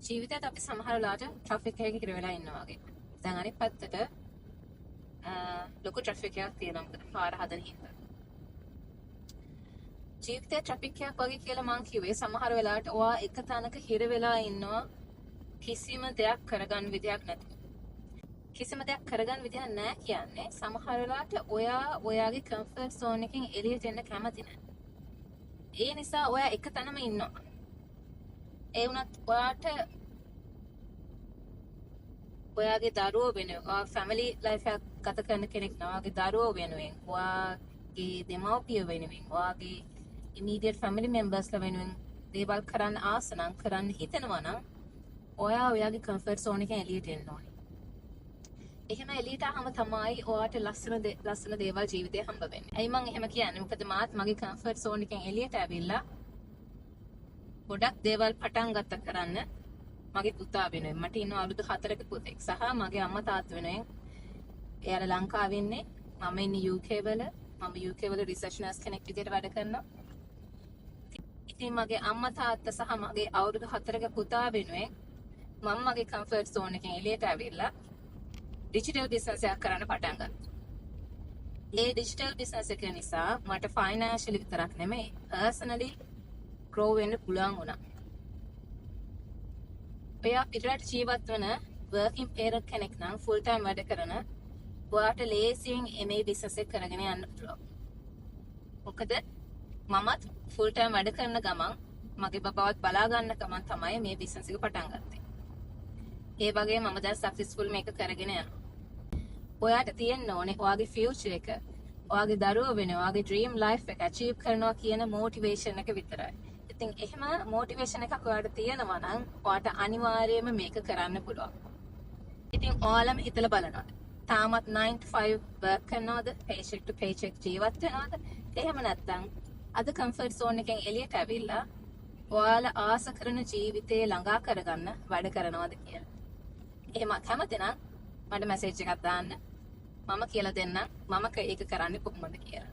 ජීවිතයට අපි සමහර වෙලාවට ට්‍රැෆික් එකක ඉර වෙලා ඉන්නවා වගේ. දැන් අනිත් පැත්තට ලොකු ට්‍රැෆික් එකක් තියෙනවා මොකද පාර හදන හින්දා. ජීවිතේ ට්‍රැෆික් එකක් වගේ කියලා මං කිව්වේ සමහර වෙලාවට ඔයා එක තැනක හිර වෙලා ඉන්නවා කිසිම දෙයක් කරගන්න විදියක් නැති. කිසිම දෙයක් කරගන්න විදියක් නැහැ කියන්නේ සමහර වෙලාවට ඔයා ඔයාගේ කම්ෆර්ට් සෝන් එකෙන් එළියට එන්න කැමති නැහැ. ඒ නිසා ඔයා එක තැනම ඉන්නවා. ඒ වුණත් ඔයාට ඔයාගේ දරුවෝ වෙනුවෙන් ඔයා ෆැමිලි ලයිෆ් එකක් ගත කරන කෙනෙක් නම් ඔයාගේ දරුවෝ වෙනුවෙන් ඔයාගේ දෙමව්පිය වෙනුවෙන් ඔයාගේ ඉමීඩියට් ෆැමිලි මෙම්බර්ස්ලා වෙනුවෙන් දේවල් කරන්න ආස නම් කරන්න හිතෙනවා නම් ඔයා ඔයාගේ කම්ෆර්ට් සෝන් එකෙන් එළියට එන්න ඕනේ. එහෙම එළියට ආවම තමයි ඔයාට ලස්සන දේවල් ජීවිතේ හම්බ වෙන්නේ. ඇයි මං එහෙම කියන්නේ? මොකද මාත් මගේ කම්ෆර්ට් සෝන් එකෙන් එළියට ඇවිල්ලා ගොඩක් දේවල් පටන් ගත්ත කරන්න මගේ පුතා වෙනුවෙන්. මට ඉන්න අවුරුදු 4ක පුතෙක් සහ මගේ අම්මා තාත්තා වෙනුවෙන්. එයාලා ලංකාවේ ඉන්නේ. මම ඉන්නේ UK වල. මම UK වල රිසර්ච් නර්ස් කෙනෙක් විදිහට වැඩ කරනවා. ඉතින් මගේ අම්මා තාත්තා සහ මගේ අවුරුදු 4ක පුතා වෙනුවෙන් මම මගේ කම්ෆර්ට් සෝන් එකෙන් එළියට ඇවිල්ලා ඩිජිටල් බිස්නස් එකක් කරන්න පටන් ගත්තා. ඒ ඩිජිටල් බිස්නස් එක නිසා මට ෆයිනෑන්ෂියලි විතරක් නෙමෙයි පර්සනලි grow වෙන්න පුළුවන් වුණා. ඔයා පිටරට ජීවත් වන working parent කෙනෙක් නම් full time වැඩ කරන ඔයාට ලේසියෙන් මේ බිස්නස් එක කරගෙන යන්න පුළුවන්. මොකද මමත් full time වැඩ කරන ගමන් මගේ බබාවත් බලා ගන්න ගමන් තමයි මේ බිස්නස් එක පටන් ගත්තේ. ඒ වගේ මම දැන් සක්සස්ෆුල් මේක කරගෙන යනවා. ඔයාට තියෙන්න ඕනේ ඔයාගේ ෆියුචර් එක, ඔයාගේ දරුවෝ වෙන, ඔයාගේ ඩ්‍රීම් ලයිෆ් එක අචීව් කරනවා කියන මොටිවේෂන් එක විතරයි. ඉතින් එහෙම මොටිවේෂන් එකක් ඔයාට තියෙනවා නම් ඔයාට අනිවාර්යයෙන්ම මේක කරන්න පුළුවන්. ඉතින් ඔයාලම හිතලා බලනවා. තාමත් 9 to 5 work කරනවද? paycheck to paycheck ජීවත් වෙනවද? එහෙම නැත්නම් අද කම්ෆර්ට් සෝන් එකෙන් එළියට ඇවිල්ලා ඔයාලා ආස කරන ජීවිතේ ළඟා කරගන්න වැඩ කරනවද කියලා. එහෙම කැමති නම් මට මැසේජ් එකක් දාන්න. මම කියලා දෙන්නම් මම ඒක කරන්නේ කොහොමද කියලා.